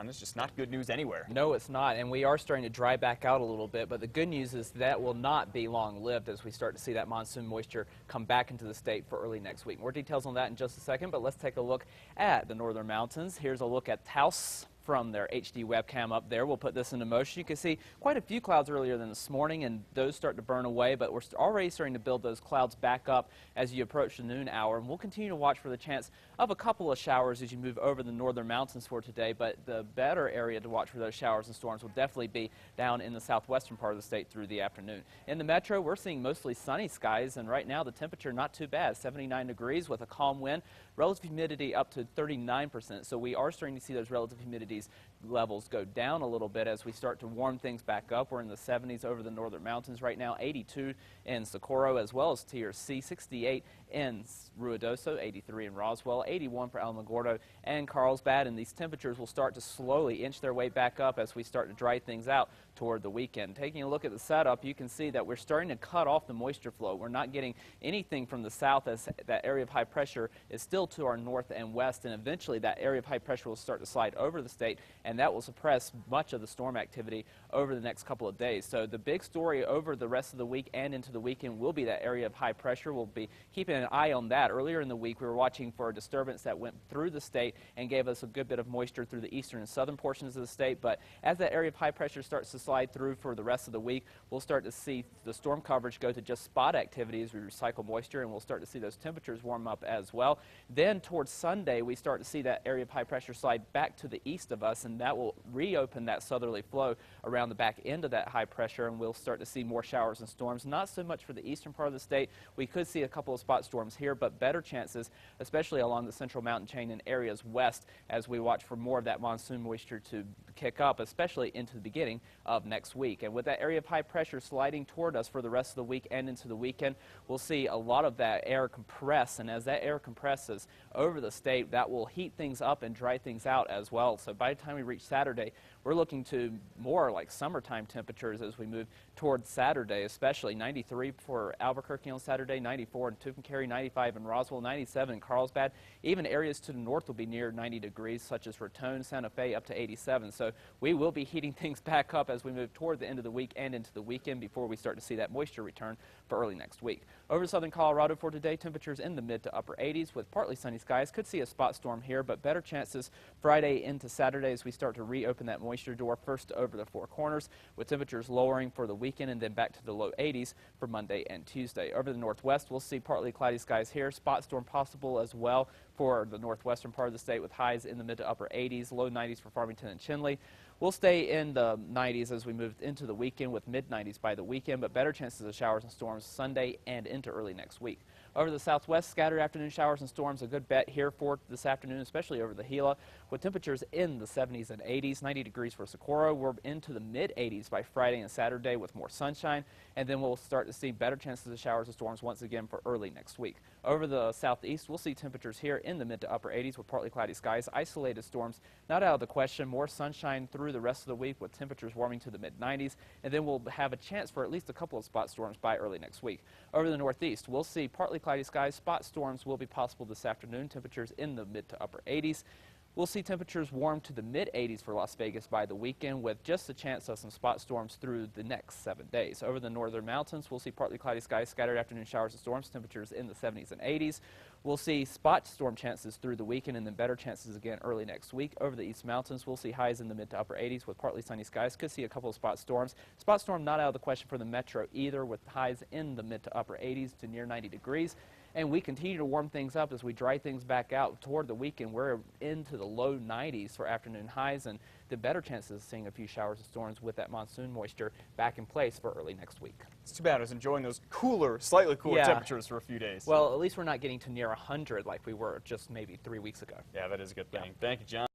It's just not good news anywhere. No, it's not, and we are starting to dry back out a little bit, but the good news is that will not be long-lived as we start to see that monsoon moisture come back into the state for early next week. More details on that in just a second, but let's take a look at the northern mountains. Here's a look at Taos from their HD webcam up there. We'll put this into motion. You can see quite a few clouds earlier than this morning, and those start to burn away, but we're already starting to build those clouds back up as you approach the noon hour, and we'll continue to watch for the chance of a couple of showers as you move over the northern mountains for today, but the better area to watch for those showers and storms will definitely be down in the southwestern part of the state through the afternoon. In the metro, we're seeing mostly sunny skies, and right now the temperature not too bad, 79 degrees with a calm wind, relative humidity up to 39%, so we are starting to see those relative humidities levels go down a little bit as we start to warm things back up. We're in the 70s over the northern mountains right now, 82 in Socorro as well as Tier C, 68 in Ruidoso, 83 in Roswell, 81 for Alamogordo and Carlsbad, and these temperatures will start to slowly inch their way back up as we start to dry things out toward the weekend. Taking a look at the setup, you can see that we're starting to cut off the moisture flow. We're not getting anything from the south as that area of high pressure is still to our north and west, and eventually that area of high pressure will start to slide over the state, and that will suppress much of the storm activity over the next couple of days. So the big story over the rest of the week and into the weekend will be that area of high pressure. We'll be keeping an eye on that. Earlier in the week, we were watching for a disturbance that went through the state and gave us a good bit of moisture through the eastern and southern portions of the state, but as that area of high pressure starts to slide through for the rest of the week, we'll start to see the storm coverage go to just spot activity as we recycle moisture, and we'll start to see those temperatures warm up as well. Then towards Sunday, we start to see that area of high pressure slide back to the east of us, and that will reopen that southerly flow around the back end of that high pressure, and we'll start to see more showers and storms. Not so much for the eastern part of the state. We could see a couple of spot storms here, but better chances, especially along the central mountain chain and areas west, as we watch for more of that monsoon moisture to kick up, especially into the beginning of next week. And with that area of high pressure sliding toward us for the rest of the week and into the weekend, we'll see a lot of that air compress, and as that air compresses over the state, that will heat things up and dry things out as well. So by the time we reach Saturday, we're looking to more like summertime temperatures as we move towards Saturday, especially 93 for Albuquerque on Saturday, 94 in Tucumcari, 95 in Roswell, 97 in Carlsbad. Even areas to the north will be near 90 degrees, such as Raton, Santa Fe, up to 87. So we will be heating things back up as we move toward the end of the week and into the weekend before we start to see that moisture return for early next week. Over southern Colorado for today, temperatures in the mid to upper 80s with partly sunny skies. Could see a spot storm here, but better chances Friday into Saturday as we start to reopen that moisture door first over the Four Corners, with temperatures lowering for the weekend and then back to the low 80s for Monday and Tuesday. Over the northwest, we'll see partly cloudy skies here. Spot storm possible as well for the northwestern part of the state with highs in the mid to upper 80s, low 90s for Farmington and Chinle. We'll stay in the 90s as we move into the weekend with mid-90s by the weekend, but better chances of showers and storms Sunday and into early next week. Over the southwest, scattered afternoon showers and storms, a good bet here for this afternoon, especially over the Gila, with temperatures in the 70s and 80s, 90 degrees for Socorro. We're into the mid-80s by Friday and Saturday with more sunshine, and then we'll start to see better chances of showers and storms once again for early next week. Over the southeast, we'll see temperatures here in the mid to upper 80s with partly cloudy skies. Isolated storms not out of the question. More sunshine through the rest of the week with temperatures warming to the mid-90s, and then we'll have a chance for at least a couple of spot storms by early next week. Over the northeast, we'll see partly cloudy skies. Spot storms will be possible this afternoon. Temperatures in the mid to upper 80s. We'll see temperatures warm to the mid-80s for Las Vegas by the weekend with just a chance of some spot storms through the next 7 days. Over the northern mountains, we'll see partly cloudy skies, scattered afternoon showers and storms, temperatures in the 70s and 80s. We'll see spot storm chances through the weekend and then better chances again early next week. Over the east mountains, we'll see highs in the mid to upper 80s with partly sunny skies. Could see a couple of spot storms. Spot storm not out of the question for the metro either, with highs in the mid to upper 80s to near 90 degrees. And we continue to warm things up as we dry things back out toward the weekend. We're into the low 90s for afternoon highs, and the better chances of seeing a few showers and storms with that monsoon moisture back in place for early next week. It's too bad. I was enjoying those cooler, slightly cooler temperatures for a few days. Well, at least we're not getting to near 100 like we were just maybe 3 weeks ago. Yeah, that is a good thing. Thank you, John.